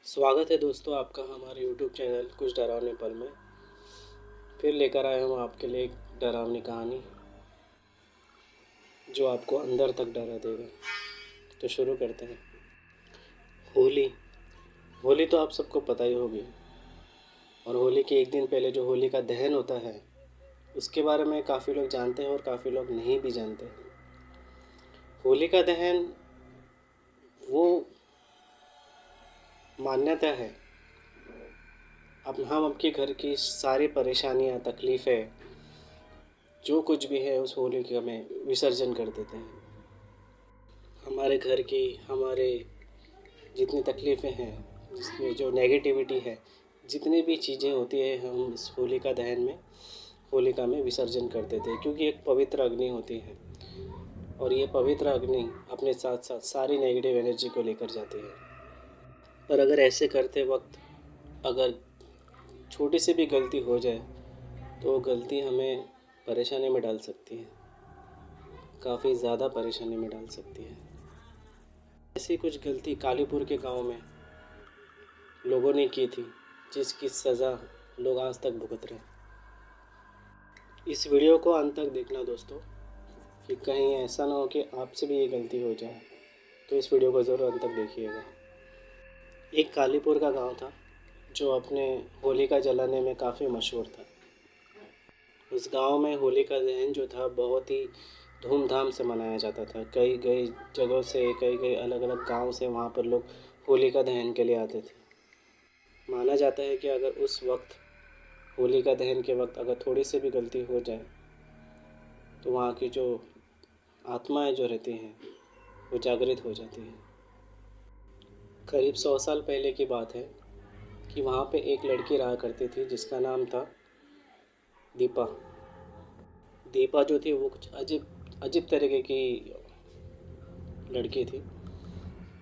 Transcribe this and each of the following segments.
स्वागत है दोस्तों आपका हमारे YouTube चैनल कुछ डरावने पल में। फिर लेकर आए हूँ आपके लिए एक डरावनी कहानी जो आपको अंदर तक डरा देगा। तो शुरू करते हैं। होली होली तो आप सबको पता ही होगी। और होली के एक दिन पहले जो होली का दहन होता है उसके बारे में काफ़ी लोग जानते हैं और काफ़ी लोग नहीं भी जानते। होली का दहन वो मान्यता है। अब हम आपके घर की सारी परेशानियाँ तकलीफ़ें जो कुछ भी है उस होली के में विसर्जन कर देते हैं। हमारे घर की हमारे जितनी तकलीफ़ें हैं, जिसमें जो नेगेटिविटी है, जितनी भी चीज़ें होती है हम इस होलिका दहन में होलिका में विसर्जन कर देते हैं, क्योंकि एक पवित्र अग्नि होती है और ये पवित्र अग्नि अपने साथ साथ सारी नेगेटिव एनर्जी को लेकर जाती है। पर अगर ऐसे करते वक्त अगर छोटी सी भी गलती हो जाए तो वो गलती हमें परेशानी में डाल सकती है, काफ़ी ज़्यादा परेशानी में डाल सकती है। ऐसी कुछ गलती कालीपुर के गांव में लोगों ने की थी, जिसकी सज़ा लोग आज तक भुगत रहे हैं। इस वीडियो को अंत तक देखना दोस्तों, कि कहीं ऐसा ना हो कि आपसे भी ये गलती हो जाए। तो इस वीडियो को ज़रूर अंत तक देखिएगा। एक कालीपुर का गांव था जो अपने होलिका जलाने में काफ़ी मशहूर था। उस गांव में होलिका दहन जो था बहुत ही धूमधाम से मनाया जाता था। कई कई जगहों से, कई कई अलग अलग गांव से वहाँ पर लोग होलिका दहन के लिए आते थे। माना जाता है कि अगर उस वक्त होलिका दहन के वक्त अगर थोड़ी सी भी गलती हो जाए तो वहाँ की जो आत्माएं जो रहती हैं वो जागृत हो जाती हैं। करीब 100 साल पहले की बात है कि वहाँ पे एक लड़की रहा करती थी जिसका नाम था दीपा। दीपा जो थी वो कुछ अजीब अजीब तरीके की लड़की थी।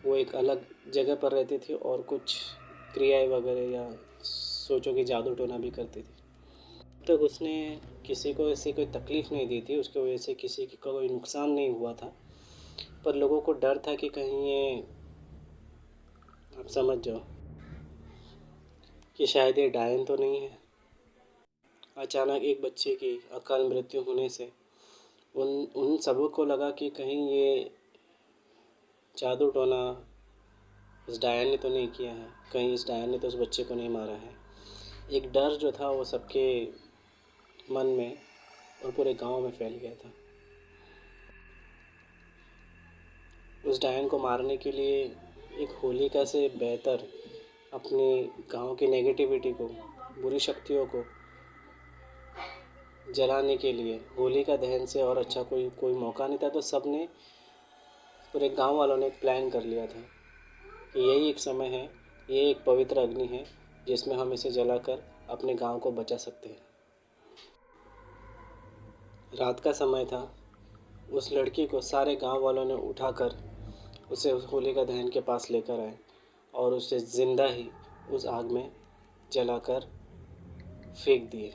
वो एक अलग जगह पर रहती थी और कुछ क्रियाएं वगैरह या सोचो कि जादू टोना भी करती थी। अब तक उसने किसी को ऐसी कोई तकलीफ़ नहीं दी थी, उसकी वजह से किसी का कोई नुकसान नहीं हुआ था। पर लोगों को डर था कि कहीं ये, आप समझ जाओ कि शायद ये डायन तो नहीं है। अचानक एक बच्चे की अकाल मृत्यु होने से उन उन सबों को लगा कि कहीं ये जादू टोना उस डायन ने तो नहीं किया है, कहीं इस डायन ने तो उस बच्चे को नहीं मारा है। एक डर जो था वो सबके मन में और पूरे गांव में फैल गया था। उस डायन को मारने के लिए एक होलिका से बेहतर अपने गांव की नेगेटिविटी को, बुरी शक्तियों को जलाने के लिए होलिका दहन से और अच्छा कोई कोई मौका नहीं था। तो सब ने, पूरे गांव वालों ने एक प्लान कर लिया था कि यही एक समय है, ये एक पवित्र अग्नि है जिसमें हम इसे जलाकर अपने गांव को बचा सकते हैं। रात का समय था। उस लड़की को सारे गांव वालों ने उठाकर उसे उस होलिका दहन के पास लेकर आए और उसे ज़िंदा ही उस आग में जलाकर फेंक दिए।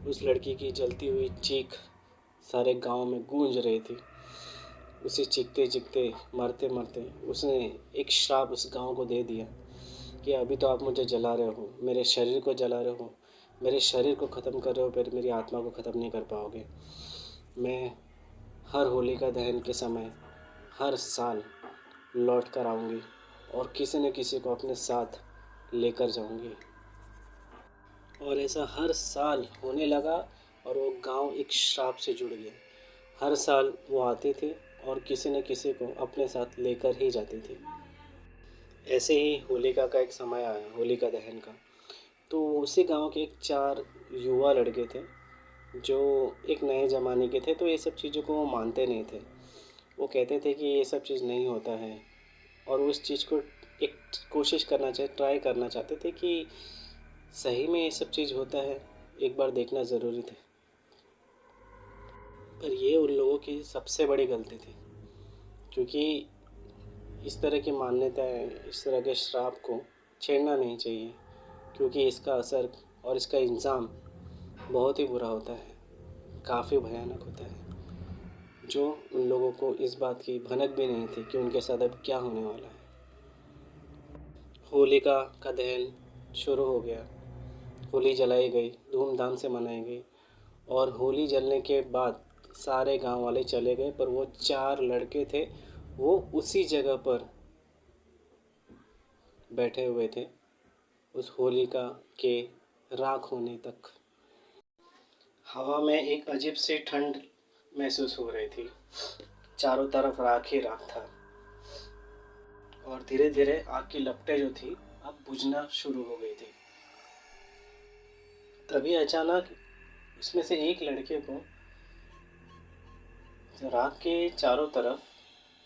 उस लड़की की जलती हुई चीख सारे गांव में गूंज रही थी। उसे चीखते चीखते, मरते मरते उसने एक श्राप उस गांव को दे दिया कि अभी तो आप मुझे जला रहे हो, मेरे शरीर को जला रहे हो, मेरे शरीर को ख़त्म कर रहे हो, फिर मेरी आत्मा को ख़त्म नहीं कर पाओगे। मैं हर होलिका दहन के समय हर साल लौट कर आऊँगी और किसी न किसी को अपने साथ लेकर जाऊँगी। और ऐसा हर साल होने लगा और वो गांव एक श्राप से जुड़ गया। हर साल वो आती थी और किसी न किसी को अपने साथ लेकर ही जाती थी। ऐसे ही होलिका का एक समय आया, होलिका दहन का। तो उसी गांव के एक 4 युवा लड़के थे जो एक नए ज़माने के थे। तो ये सब चीज़ों को वो मानते नहीं थे। वो कहते थे कि ये सब चीज़ नहीं होता है और उस चीज़ को एक कोशिश ट्राई करना चाहते थे कि सही में ये सब चीज़ होता है, एक बार देखना ज़रूरी था। पर ये उन लोगों की सबसे बड़ी गलती थी, क्योंकि इस तरह की मान्यताएं, इस तरह के श्राप को छेड़ना नहीं चाहिए, क्योंकि इसका असर और इसका इंजाम बहुत ही बुरा होता है, काफ़ी भयानक होता है। जो उन लोगों को इस बात की भनक भी नहीं थी कि उनके साथ अब क्या होने वाला है। होलिका का दहन शुरू हो गया। होली जलाई गई, धूमधाम से मनाई गई। और होली जलने के बाद सारे गांव वाले चले गए, पर वो 4 लड़के थे, वो उसी जगह पर बैठे हुए थे उस होलिका के राख होने तक। हवा में एक अजीब सी ठंड महसूस हो रही थी। चारों तरफ राख ही राख था और धीरे धीरे आग की लपटें जो थी अब बुझना शुरू हो गई थी। तभी अचानक उसमें से एक लड़के को राख के चारों तरफ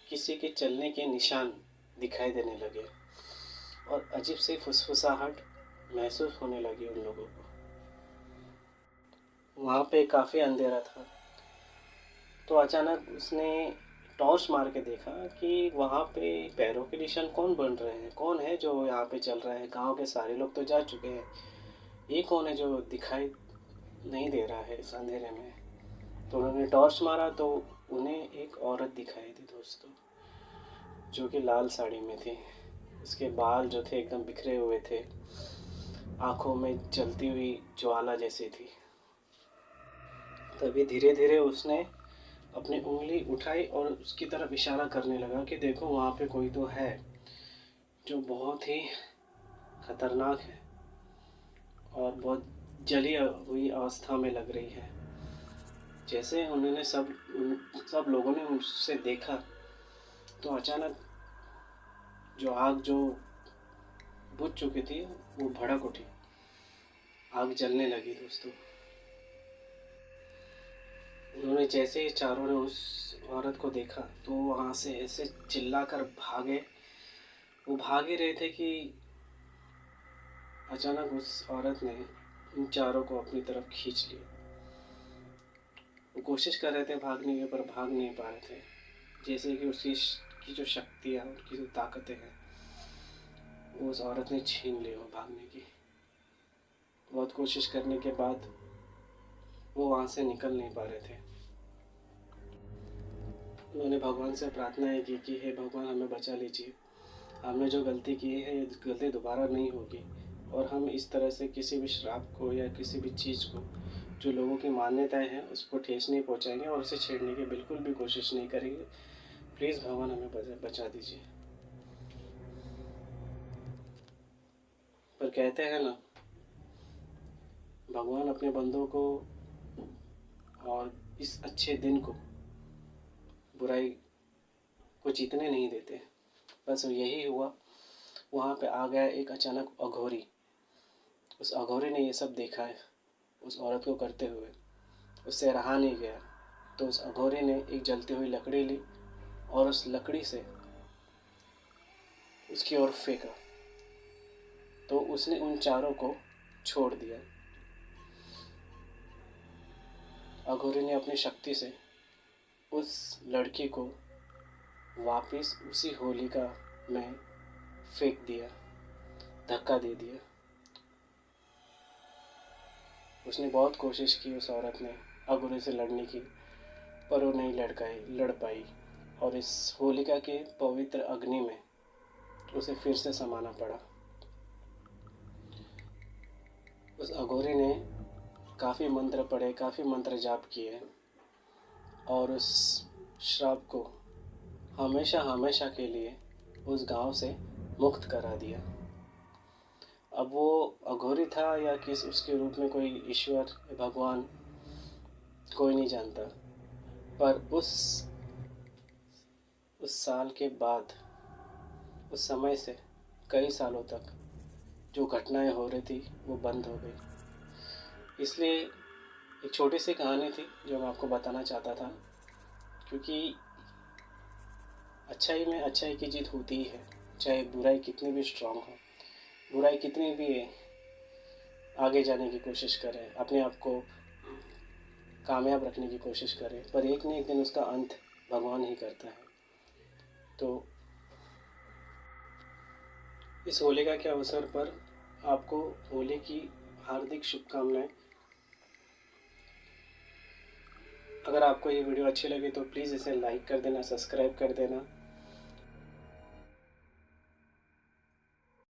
किसी के चलने के निशान दिखाई देने लगे और अजीब सी फुसफुसाहट महसूस होने लगी उन लोगों को। वहाँ पे काफ़ी अंधेरा था, तो अचानक उसने टॉर्च मार के देखा कि वहाँ पे पैरों के निशान कौन बन रहे हैं, कौन है जो यहाँ पे चल रहा है। गांव के सारे लोग तो जा चुके हैं, ये कौन है जो दिखाई नहीं दे रहा है इस अंधेरे में। तो उन्होंने टॉर्च मारा तो उन्हें एक औरत दिखाई दी दोस्तों, जो कि लाल साड़ी में थी। उसके बाल जो थे एकदम बिखरे हुए थे, आँखों में जलती हुई ज्वाला जैसी थी। तभी धीरे धीरे उसने अपनी उंगली उठाई और उसकी तरफ इशारा करने लगा कि देखो वहाँ पे कोई तो है जो बहुत ही खतरनाक है और बहुत जली हुई अवस्था में लग रही है। जैसे उन्होंने सब लोगों ने उससे देखा तो अचानक जो आग जो बुझ चुकी थी वो भड़क उठी, आग जलने लगी दोस्तों। उन्होंने जैसे ही चारों ने उस औरत को देखा तो वहाँ से ऐसे चिल्लाकर भागे। वो भाग ही रहे थे कि अचानक उस औरत ने उन चारों को अपनी तरफ खींच लिया। वो कोशिश कर रहे थे भागने की, पर भाग नहीं पा रहे थे। जैसे कि उसकी की जो शक्तियाँ, उनकी जो ताकतें हैं, वो उस औरत ने छीन ली वो भागने की। बहुत कोशिश करने के बाद वो वहाँ से निकल नहीं पा रहे थे। उन्होंने भगवान से प्रार्थनाएं की कि हे भगवान हमें बचा लीजिए, हमने जो गलती की है ये गलती दोबारा नहीं होगी और हम इस तरह से किसी भी श्राप को या किसी भी चीज़ को जो लोगों की मान्यताएं हैं उसको ठेस नहीं पहुंचाएंगे और उसे छेड़ने की बिल्कुल भी कोशिश नहीं करेंगे। प्लीज़ भगवान हमें बचा दीजिए। पर कहते हैं ना, भगवान अपने बंदों को और इस अच्छे दिन को बुराई को जीतने नहीं देते। बस यही हुआ, वहाँ पे आ गया एक अचानक अघोरी। उस अघोरी ने ये सब देखा है उस औरत को करते हुए, उससे रहा नहीं गया। तो उस अघोरी ने एक जलती हुई लकड़ी ली और उस लकड़ी से उसकी ओर फेंका तो उसने उन चारों को छोड़ दिया। अघोरी ने अपनी शक्ति से उस लड़की को वापस उसी होलिका में फेंक दिया, धक्का दे दिया। उसने बहुत कोशिश की उस औरत ने अघोरी से लड़ने की, पर वो नहीं लड़ पाई और इस होलिका के पवित्र अग्नि में उसे फिर से समाना पड़ा। उस अघोरी ने काफ़ी मंत्र पढ़े, काफ़ी मंत्र जाप किए और उस श्राप को हमेशा हमेशा के लिए उस गांव से मुक्त करा दिया। अब वो अघोरी था या किस उसके रूप में कोई ईश्वर भगवान, कोई नहीं जानता। पर उस साल के बाद, उस समय से कई सालों तक जो घटनाएं हो रही थी वो बंद हो गई। इसलिए एक छोटी सी कहानी थी जो मैं आपको बताना चाहता था, क्योंकि अच्छाई में अच्छाई की जीत होती ही है। चाहे बुराई कितनी भी स्ट्रांग हो, बुराई कितनी भी आगे जाने की कोशिश करे, अपने आप को कामयाब रखने की कोशिश करे, पर एक न एक दिन उसका अंत भगवान ही करता है। तो इस होलिका के अवसर पर आपको होली की हार्दिक शुभकामनाएं। अगर आपको ये वीडियो अच्छी लगी तो प्लीज़ इसे लाइक कर देना, सब्सक्राइब कर देना